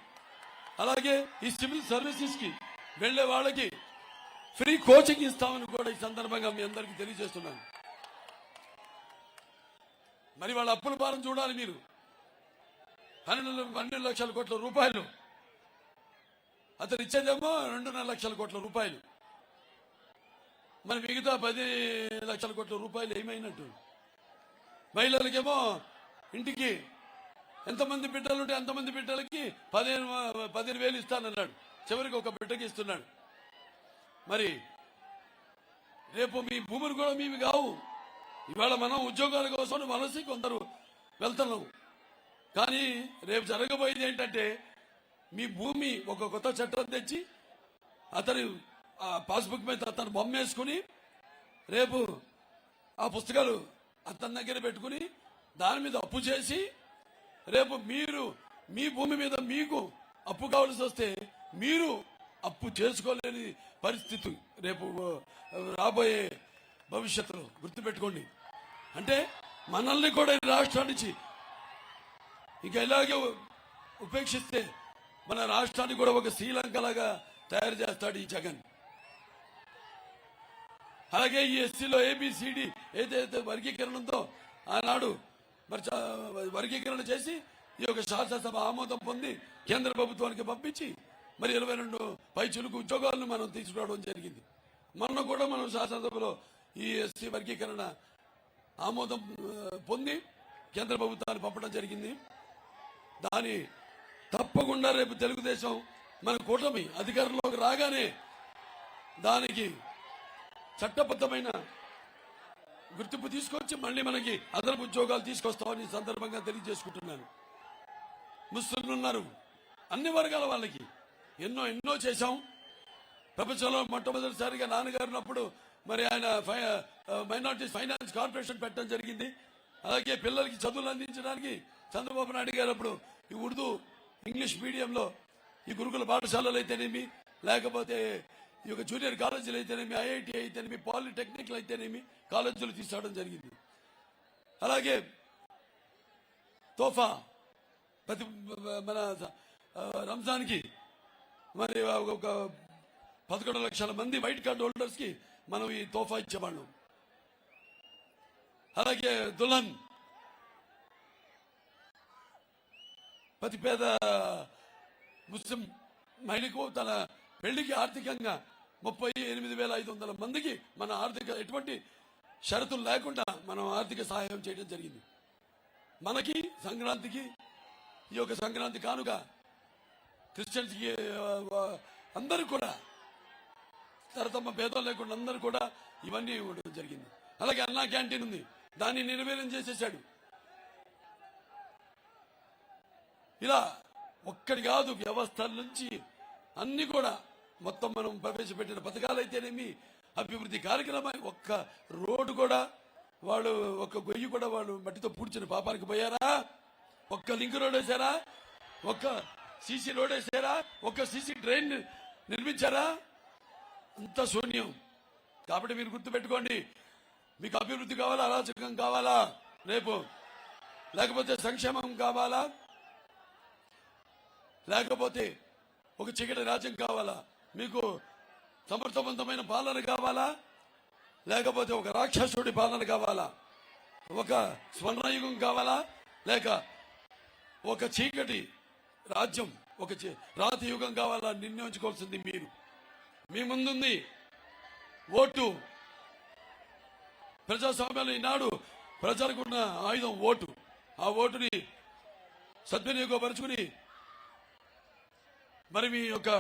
అలాగే ఈ సివిల్ సర్వీసెస్ కి వెళ్లే వాళ్ళకి ఫ్రీ కోచింగ్ ఇస్తామని కూడా ఈ సందర్భంగా మీ అందరికీ తెలియజేస్తున్నాను. మరి వాళ్ళ అప్పుల భారం చూడాలి మీరు. 12 లక్షల కోట్ల రూపాయలు, అతను ఇచ్చేదేమో 2.5 లక్షల కోట్ల రూపాయలు. మరి మిగతా 10 లక్షల కోట్ల రూపాయలు ఏమైనట్టు? మహిళలకేమో ఇంటికి ఎంతమంది బిడ్డలుంటే అంతమంది బిడ్డలకి 15,000 ఇస్తానన్నాడు. చివరికి ఒక బిడ్డకి ఇస్తున్నాడు. మరి రేపు మీ భూములు కూడా మీవి కావు. ఇవాళ మనం ఉద్యోగాల కోసం వలసి కొందరు వెళ్తున్నాం. కానీ రేపు జరగబోయేది ఏంటంటే మీ భూమి ఒక కొత్త చట్టం తెచ్చి అతని పాస్బుక్ మీద అతను బొమ్మ వేసుకుని రేపు ఆ పుస్తకాలు అతని దగ్గర పెట్టుకుని దాని మీద అప్పు చేసి రేపు మీరు మీ భూమి మీద మీకు అప్పు కావాల్సి వస్తే మీరు అప్పు చేసుకోలేని పరిస్థితి రేపు రాబోయే భవిష్యత్తులో గుర్తుపెట్టుకోండి. అంటే మనల్ని కూడా ఈ రాష్ట్రం నుంచి ఇక ఇలాగే ఉపేక్షిస్తే మన రాష్ట్రాన్ని కూడా ఒక శ్రీలంకలాగా తయారు చేస్తాడు ఈ జగన్. అలాగే ఈ ఎస్సీలో ఏబిసిడి ఏదైతే వర్గీకరణ ఉందో ఆనాడు మరి వర్గీకరణ చేసి ఈ యొక్క శాసనసభ ఆమోదం పొంది కేంద్ర ప్రభుత్వానికి పంపించి మరి 22 పైచులకు ఉద్యోగాలను మనం తీసుకురావడం జరిగింది. మొన్న కూడా మనం శాసనసభలో ఈ ఎస్సీ వర్గీకరణ ఆమోదం పొంది కేంద్ర ప్రభుత్వాన్ని పంపడం జరిగింది. దాని తప్పకుండా రేపు తెలుగుదేశం మన కూటమి అధికారంలోకి రాగానే దానికి చట్టబద్ధమైన గుర్తింపు తీసుకొచ్చి మళ్ళీ మనకి అదనపు ఉద్యోగాలు తీసుకొస్తామని సందర్భంగా తెలియజేసుకుంటున్నాను. ముస్లింలు ఉన్నారు, అన్ని వర్గాల వాళ్ళకి ఎన్నో చేశాం. ప్రపంచంలో మొట్టమొదటిసారిగా నాన్నగారు ఉన్నప్పుడు మరి ఆయన మైనారిటీస్ ఫైనాన్స్ కార్పొరేషన్ పెట్టడం జరిగింది. అలాగే పిల్లలకి చదువులు అందించడానికి చంద్రబాబు నాయుడు గారు అప్పుడు ఈ ఉర్దూ ఇంగ్లీష్ మీడియంలో ఈ గురుకుల పాఠశాలలు అయితేనేమి, లేకపోతే ఈ యొక్క జూనియర్ కాలేజీలు అయితేనేమి, ఐఐటి అయితేనేమి, పాలిటెక్నిక్లు అయితేనేమి కాలేజీలు తీసుకురావడం జరిగింది. అలాగే తోఫా ప్రతి మన రంజాన్కి మరి ఒక 11 లక్షల మంది వైట్ కార్డ్ హోల్డర్స్ కి మనం ఈ తోఫా ఇచ్చేవాళ్ళం. అలాగే దుల్హన్ ప్రతి పేద ముస్లిం మహిళకు తన పెళ్లికి ఆర్థికంగా 38,500 మందికి మన ఆర్థిక ఎటువంటి షరతులు లేకుండా మనం ఆర్థిక సహాయం చేయడం జరిగింది. మనకి సంక్రాంతికి ఈ యొక్క సంక్రాంతి కానుక క్రిస్టియన్స్కి అందరూ కూడా తరతమ్మ భేదం లేకుండా అందరూ కూడా ఇవన్నీ ఇవ్వడం జరిగింది. అలాగే అన్నా క్యాంటీన్ ఉంది, దాన్ని నిర్వీర్యం చేసేసాడు. ఇలా ఒక్కడి కాదు, వ్యవస్థల నుంచి అన్ని కూడా మొత్తం మనం ప్రవేశపెట్టిన పథకాలు అయితేనేమి, అభివృద్ధి కార్యక్రమం, ఒక్క రోడ్డు కూడా వాళ్ళు ఒక్క గొయ్యి కూడా వాళ్ళు మట్టితో పూడ్చిన పాపానికి పోయారా? ఒక్క లింక్ రోడ్ వేసారా? ఒక్క సీసీ రోడ్ వేసారా? ఒక్క సీసీ డ్రైన్ నిర్మించారా? అంత శూన్యం. కాబట్టి మీరు గుర్తుపెట్టుకోండి, మీకు అభివృద్ధి కావాలా, అరాచకం కావాలా రేపు, లేకపోతే సంక్షేమం కావాలా, లేకపోతే ఒక చీకటి రాజ్యం కావాలా, మీకు సమర్థవంతమైన పాలన కావాలా, లేకపోతే ఒక రాక్షసుడి పాలన కావాలా, ఒక స్వర్ణయుగం కావాలా, లేక ఒక చీకటి రాజ్యం, ఒక రాతి యుగం కావాలా నిర్ణయించుకోవాల్సింది మీరు. మీ ముందుంది ఓటు. ప్రజాస్వామ్యంలో ఈనాడు ప్రజలకు ఉన్న ఆయుధం ఓటు. ఆ ఓటుని సద్వినియోగపరుచుకుని మరి మీ యొక్క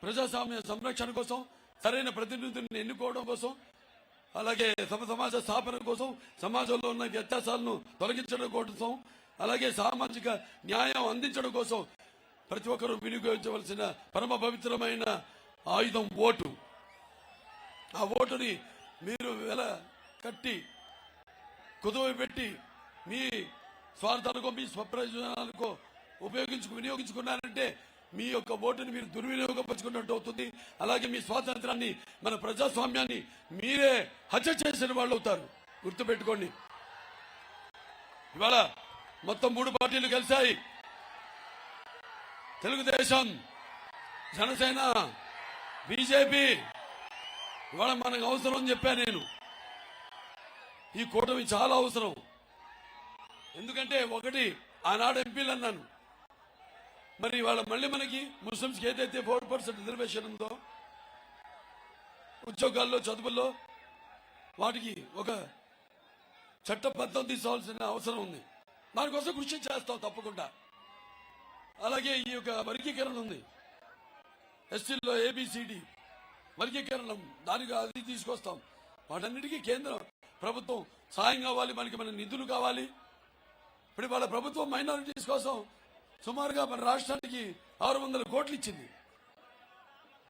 ప్రజాస్వామ్య సంరక్షణ కోసం, సరైన ప్రతినిధులను ఎన్నుకోవడం కోసం, అలాగే సమాజ స్థాపన కోసం, సమాజంలో ఉన్న వ్యత్యాసాలను తొలగించడం కోసం, అలాగే సామాజిక న్యాయం అందించడం కోసం ప్రతి ఒక్కరూ వినియోగించవలసిన పరమ పవిత్రమైన ఆయుధం ఓటు. ఆ ఓటుని మీరు వెల కట్టి కుదువ పెట్టి మీ స్వార్థానికో మీ స్వప్రయోజనానికో వినియోగించుకున్నారంటే మీ యొక్క ఓటుని మీరు దుర్వినియోగపరుచుకున్నట్టు అవుతుంది. అలాగే మీ స్వాతంత్రాన్ని, మన ప్రజాస్వామ్యాన్ని మీరే హత్య చేసిన వాళ్ళు అవుతారు. గుర్తుపెట్టుకోండి. ఇవాళ మొత్తం 3 పార్టీలు కలిశాయి. తెలుగుదేశం, జనసేన, బీజేపీ. ఇవాళ మనకు అవసరం అని చెప్పాను నేను. ఈ కూటమి చాలా అవసరం. ఎందుకంటే ఒకటి, ఆనాడు ఎంపీలు అన్నాను, మరి ఇవాళ మళ్ళీ మనకి ముస్లింస్కి ఏదైతే 4% రిజర్వేషన్ ఉందో ఉద్యోగాల్లో, చదువుల్లో, వాటికి ఒక చట్టబద్ధం తీసుకోవాల్సిన అవసరం ఉంది. దానికోసం కృషి చేస్తాం తప్పకుండా. అలాగే ఈ యొక్క వర్గీకరణ ఉంది, ఎస్టీల్లో ఏబిసిడి వర్గీకరణం, దానికి అది తీసుకొస్తాం. వాటన్నిటికీ కేంద్ర ప్రభుత్వం సాయం కావాలి, మన నిధులు కావాలి. ఇప్పుడు వాళ్ళ ప్రభుత్వం మైనారిటీస్ కోసం సుమారుగా మన రాష్ట్రానికి 600 కోట్లు ఇచ్చింది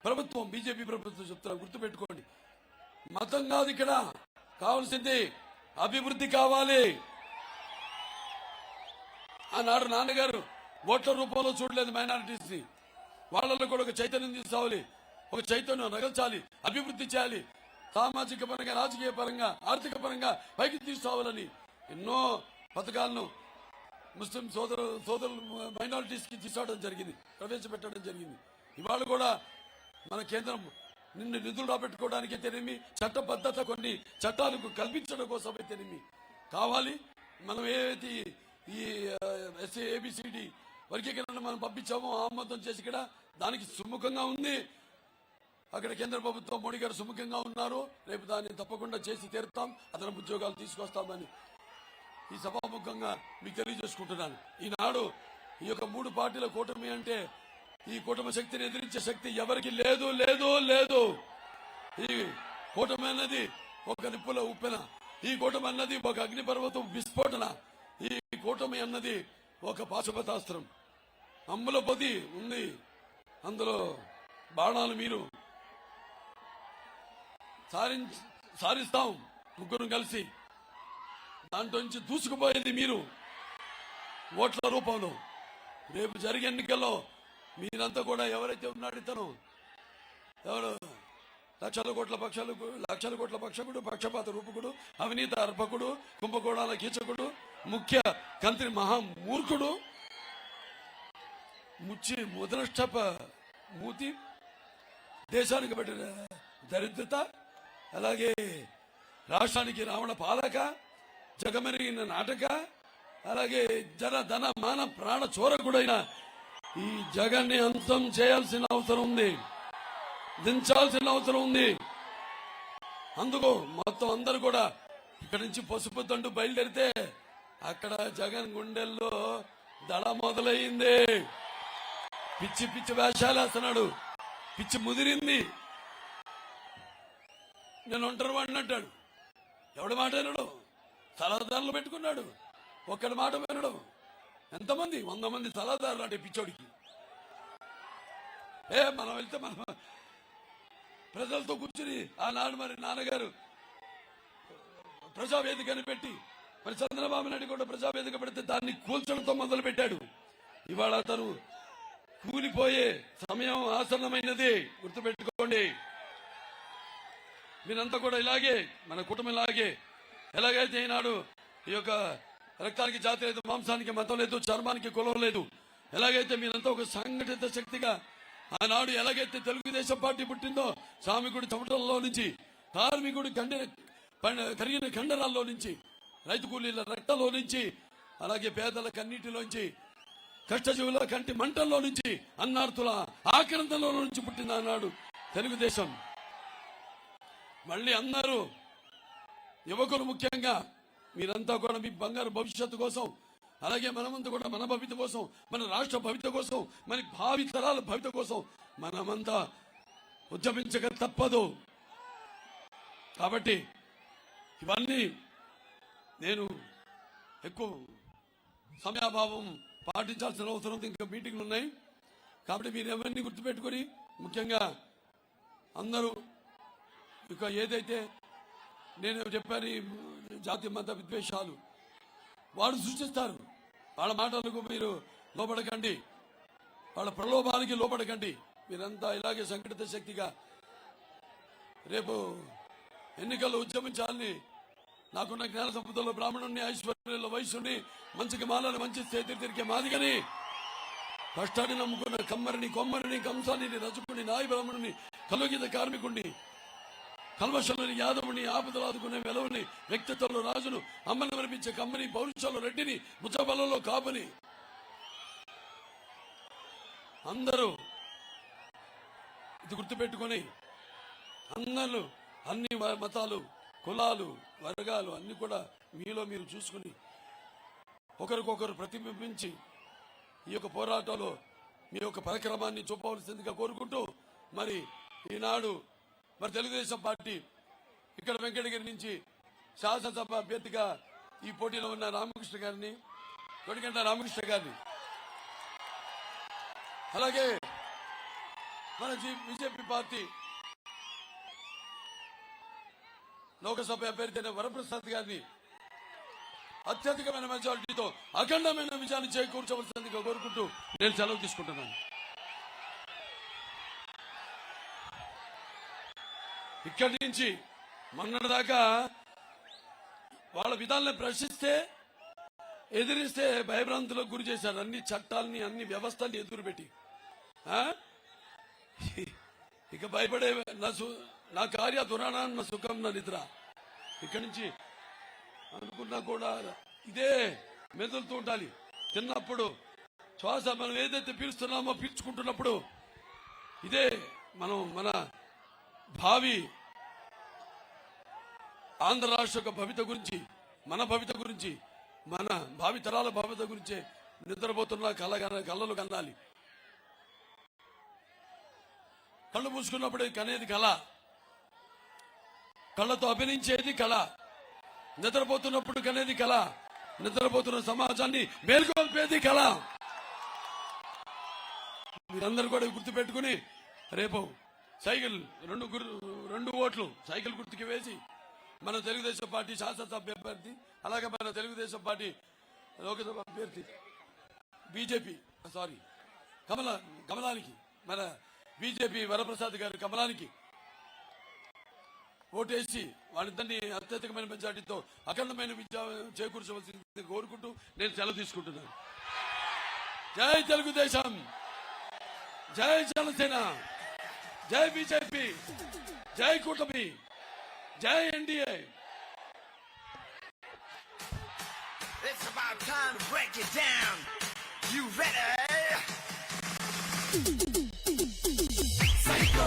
ప్రభుత్వం, బీజేపీ ప్రభుత్వం. చెప్తున్నా, గుర్తుపెట్టుకోండి. మతం కాదు ఇక్కడ కావాల్సింది, అభివృద్ధి కావాలి. ఆనాడు నాన్నగారు ఓట్ల రూపంలో చూడలేదు మైనారిటీస్ ని. వాళ్ళలో కూడా ఒక చైతన్యం తీసుకోవాలి, ఒక చైతన్యం రగల్చాలి, అభివృద్ధి చేయాలి. సామాజిక పరంగా, రాజకీయ పరంగా, ఆర్థిక పరంగా పైకి తీసుకోవాలని ఎన్నో పథకాలను ముస్లిం సోదరులు మైనారిటీస్ కి తీసుకోవడం జరిగింది, ప్రవేశపెట్టడం జరిగింది. ఇవాళ కూడా మన కేంద్రం నిధులు రాబెట్టుకోవడానికి అయితేనేమి, చట్టబద్ధత కొన్ని చట్టాలకు కల్పించడం కోసం అయితేనేమి కావాలి. మనం ఏదైతే ఈ ఎస్సీ ఏబిసిడి వర్గీకరణ మనం పంపించామో, ఆమోదం చేసి ఇక్కడ దానికి సుముఖంగా ఉంది. అక్కడ కేంద్ర ప్రభుత్వం మోడీ గారు సుముఖంగా ఉన్నారు. రేపు దాన్ని తప్పకుండా చేసి తీరుతాం, అదనపు ఉద్యోగాలు తీసుకొస్తామని ఈ సభాముఖంగా మీకు తెలియజేసుకుంటున్నాను. ఈనాడు ఈ యొక్క 3 పార్టీల కూటమి అంటే, ఈ కూటమి శక్తిని ఎదిరించే శక్తి ఎవరికి లేదు లేదు లేదు. ఈ కూటమి అన్నది ఒక నిప్పుల ఉప్పెన, ఈ కూటమి అన్నది ఒక అగ్నిపర్వతం విస్ఫోటన, ఈ కూటమి అన్నది ఒక పాశుపతాస్త్రం. అమ్ముల పొది ఉంది, అందులో బాణాలు మీరు సాధిస్తాం ముగ్గురు కలిసి. దాంట్లో నుంచి దూసుకుపోయేది మీరు ఓట్ల రూపంలో. రేపు జరిగే ఎన్నికల్లో మీరంతా కూడా ఎవరైతే ఉన్నాడు ఇతను ఎవరు లక్షల కోట్ల పక్షకుడు, పక్షపాత రూపకుడు, అవినీతి అర్పకుడు, కుంభకోణాల కీచకుడు, ముఖ్య కంత్రి మహామూర్ఖుడు, ముదనష్టప మూతి, దేశానికి పట్టిన దరిద్రత, అలాగే రాష్ట్రానికి రావణ పాలక, జగమెరిగిన నాటక, అలాగే జన ధన మాన ప్రాణ చోరకుడైన ఈ జగన్ని అంతం చేయాల్సిన అవసరం ఉంది, దించాల్సిన అవసరం ఉంది. అందుకు మొత్తం అందరూ కూడా ఇక్కడి నుంచి పసుపు దండు బయలుదేరితే అక్కడ జగన్ గుండెల్లో దడ మొదలయ్యింది. పిచ్చి పిచ్చి వేషాలు వేస్తున్నాడు, పిచ్చి ముదిరింది. నేను ఒంటరి వాడిని అంటాడు. ఎవడి మాట వినడు, సలహాదారులు పెట్టుకున్నాడు. ఒక్కడి మాట వినడు. ఎంతమంది 100 మంది సలహాదారులు అంటే పిచ్చోడికి. మనం వెళ్తే మనం ప్రజలతో కూర్చుని ఆనాడు మరి నాన్నగారు ప్రజావేదికని పెట్టి మరి చంద్రబాబు నాయుడు కూడా ప్రజావేదిక పెడితే దాన్ని కూల్చడంతో మొదలు పెట్టాడు. ఇవాళ అతను కూలిపోయే సమయం ఆసన్నమైనది, గుర్తుపెట్టుకోండి. మీరంతా కూడా ఇలాగే, మన కుటుంబం ఇలాగే, ఎలాగైతే ఈనాడు ఈ యొక్క రక్తానికి జాతి లేదు, మాంసానికి మతం లేదు, చర్మానికి కులం లేదు, ఎలాగైతే మీరంతా ఒక సంఘటిత శక్తిగా ఆనాడు ఎలాగైతే తెలుగుదేశం పార్టీ పుట్టిందో, శ్రామికుడి చెమటల్లో నుంచి, కార్మికుడి కరిగిన కండరాల్లో నుంచి, రైతు కూలీల రక్తంలో నుంచి, అలాగే పేదల కన్నీటిలోంచి, కష్టజీవుల కంటి మంటల్లో నుంచి, అన్నార్థుల ఆక్రందనలో నుంచి పుట్టింది ఆనాడు తెలుగుదేశం. మళ్ళీ అందరూ యువకులు ముఖ్యంగా మీరంతా కూడా మీ బంగారు భవిష్యత్తు కోసం, అలాగే మనమంతా కూడా మన భవిత కోసం, మన రాష్ట్ర భవిత కోసం, మన భావి తరాల భవిత కోసం మనమంతా ఉద్యమించక తప్పదు. కాబట్టి ఇవన్నీ నేను ఎక్కువ సమయాభావం పాటించాల్సిన అవసరం ఉంది. ఇంకా మీటింగ్లు ఉన్నాయి. కాబట్టి మీరు ఎవరిని గుర్తుపెట్టుకొని ముఖ్యంగా అందరూ ఇక ఏదైతే నేను చెప్పాను, జాతి మత విద్వేషాలు వాళ్ళు సృష్టిస్తారు. వాళ్ళ మాటలకు మీరు లోపడకండి, వాళ్ళ ప్రలోభాలకి లోపడకండి. మీరంతా ఇలాగే సంఘటిత శక్తిగా రేపు ఎన్నికల్లో ఉద్యమించాలని నాకున్న జ్ఞాన సంపదలో బ్రాహ్మణుని, ఐశ్వర్యంలో వయసుని, మంచికి మాలని, మంచి చేతి తిరిగే మాదిగని, కష్టాన్ని నమ్ముకున్న కమ్మరిని, కొమ్మరిని, కంసాని, రజకుని, నాయ బ్రాహ్మణుని, కలుగిత కార్మికుడిని, కల్మషంలోని యాదవుని, ఆపదలు ఆదుకునే వెలవుని, వ్యక్తిత్వంలో రాజును, అమ్మని మరిపించే కమ్మని, పౌరుషంలో రెడ్డిని, ముచ్చబలలో కాపుని, అందరూ ఇది గుర్తుపెట్టుకొని అందరూ అన్ని మతాలు, కులాలు, వర్గాలు అన్ని కూడా మీలో మీరు చూసుకుని ఒకరికొకరు ప్రతిబింబించి ఈ యొక్క పోరాటంలో మీ యొక్క పరిక్రమాన్ని చూపవలసిందిగా కోరుకుంటూ, మరి ఈనాడు మరి తెలుగుదేశం పార్టీ ఇక్కడ వెంకటగిరి నుంచి శాసనసభ అభ్యర్థిగా ఈ పోటీలో ఉన్న రామకృష్ణ గారిని, కొడిగంట రామకృష్ణ గారిని, అలాగే మన బీజేపీ పార్టీ లోకసభ అభ్యర్థి అయిన వరప్రసాద్ గారిని అత్యధికమైన మెజారిటీతో అఖండమైన విజయాన్ని చేకూర్చవలసిందిగా కోరుకుంటూ నేను సెలవు తీసుకుంటున్నాను. ఇక్కడి నుంచి మొన్నటిదాకా వాళ్ళ విధాలను ప్రశ్నిస్తే, ఎదిరిస్తే భయభ్రాంతులకు గురి చేశారు. అన్ని చట్టాలని, అన్ని వ్యవస్థల్ని ఎదురుపెట్టి ఇక భయపడే నా కార్య దురాణ సుఖం నా నిద్ర. ఇక్కడి నుంచి అనుకున్నా కూడా ఇదే మెదులుతూ ఉండాలి. తిన్నప్పుడు శ్వాస మనం ఏదైతే పీలుస్తున్నామో, పీల్చుకుంటున్నప్పుడు ఇదే మనం మన భావి ఆంధ్ర రాష్ట్ర యొక్క భవిత గురించి, మన భవిత గురించి, మన భావి తరాల భవిత గురించే నిద్రపోతున్న కళ్ళలు కనాలి. కళ్ళు మూసుకున్నప్పుడే కనేది కళ, కళ్ళతో అభినయించేది కళ. నిద్రపోతున్నప్పుడు కనేది కళ, నిద్రపోతున్న సమాజాన్ని మేల్కొల్పేది కళ. మీరందరూ కూడా గుర్తుపెట్టుకుని రేపు సైకిల్ 2 ఓట్లు సైకిల్ గుర్తుకి వేసి మన తెలుగుదేశం పార్టీ శాసనసభ అభ్యర్థి, అలాగే మన తెలుగుదేశం పార్టీ లోక్సభ అభ్యర్థి బీజేపీ కమలానికి మన బీజేపీ వరప్రసాద్ గారి కమలానికి ఓటేసి వాళ్ళిద్దరినీ అత్యధికమైన మెజార్టీతో అఖండమైన విజయం చేకూర్చవలసింది కోరుకుంటూ నేను సెలవు తీసుకుంటున్నాను. జై తెలుగుదేశం, జై జనసేన, జై బీజేపీ, జై కూటమి, జై NDA. It's about time to break it down. You ready? Psycho.